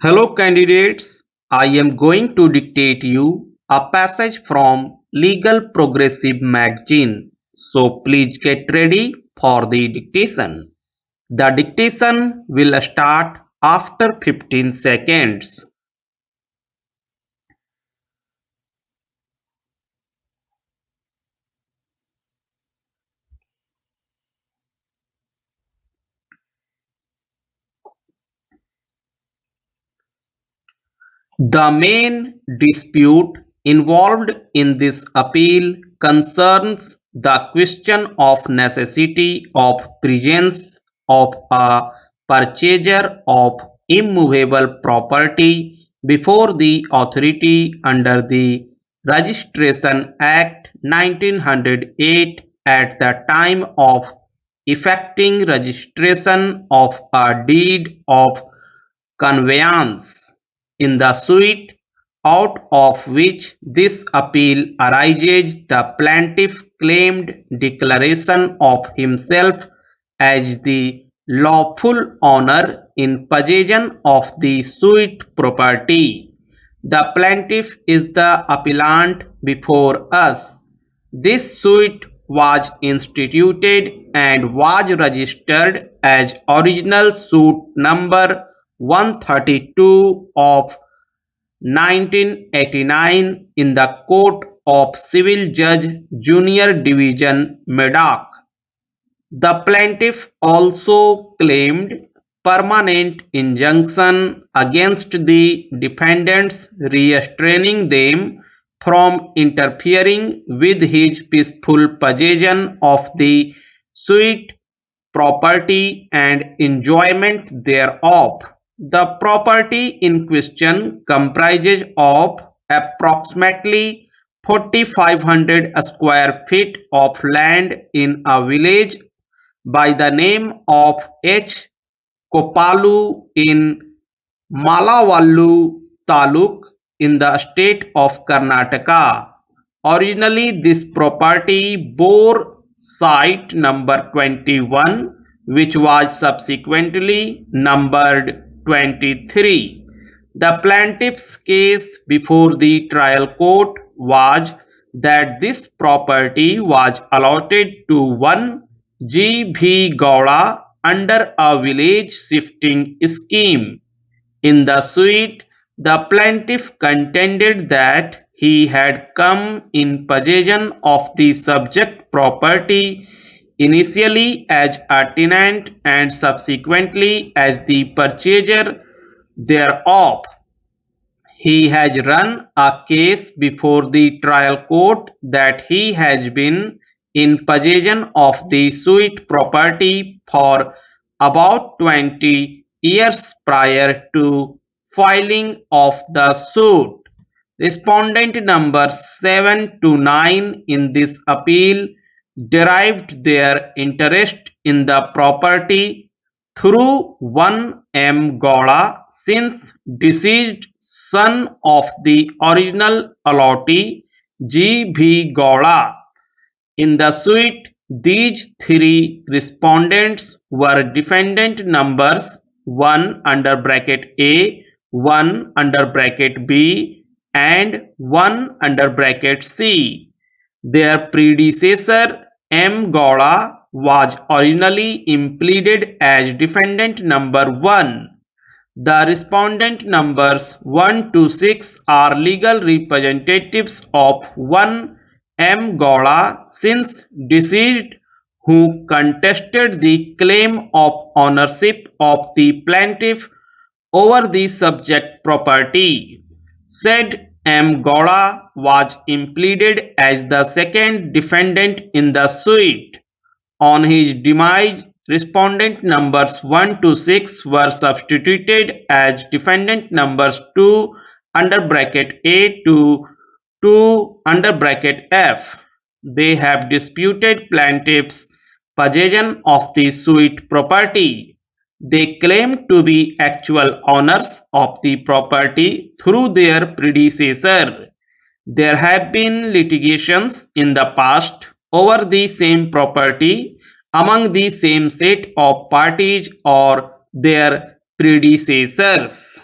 Hello candidates, I am going to dictate you a passage from Legal Progressive magazine. So please get ready for the dictation. The dictation will start after 15 seconds. The main dispute involved in this appeal concerns the question of necessity of presence of a purchaser of immovable property before the authority under the Registration Act 1908 at the time of effecting registration of a deed of conveyance in the suit out of which this appeal arises. The plaintiff claimed declaration of himself as the lawful owner in possession of the suit property. The plaintiff is the appellant before us. This suit was instituted and was registered as original suit number 132 of 1989 in the Court of Civil Judge Junior Division, Medak. The plaintiff also claimed permanent injunction against the defendants, restraining them from interfering with his peaceful possession of the suit property and enjoyment thereof. The property in question comprises of approximately 4,500 square feet of land in a village by the name of H. Kopalu in Malavallu Taluk in the state of Karnataka. Originally, this property bore site number 21, which was subsequently numbered 23. The plaintiff's case before the trial court was that this property was allotted to one G. V. Gowda under a village shifting scheme. In the suit, the plaintiff contended that he had come in possession of the subject property initially as a tenant and subsequently as the purchaser thereof. He has run a case before the trial court that he has been in possession of the suit property for about 20 years prior to filing of the suit. Respondent numbers 7 to 9 in this appeal derived their interest in the property through one M. Gowda, since deceased son of the original allottee G. V. Gowda. In the suit, these three respondents were defendant numbers 1 under bracket A, 1 under bracket B, and 1 under bracket C. Their predecessor M. Gowda was originally impleaded as defendant number 1. The respondent numbers 1 to 6 are legal representatives of one M. Gowda, since deceased, who contested the claim of ownership of the plaintiff over the subject property. Said M. Gowda was impleaded as the second defendant in the suit. On his demise, respondent numbers 1 to 6 were substituted as defendant numbers 2 under bracket A to 2 under bracket F. They have disputed plaintiff's possession of the suit property. They claim to be actual owners of the property through their predecessor. There have been litigations in the past over the same property among the same set of parties or their predecessors.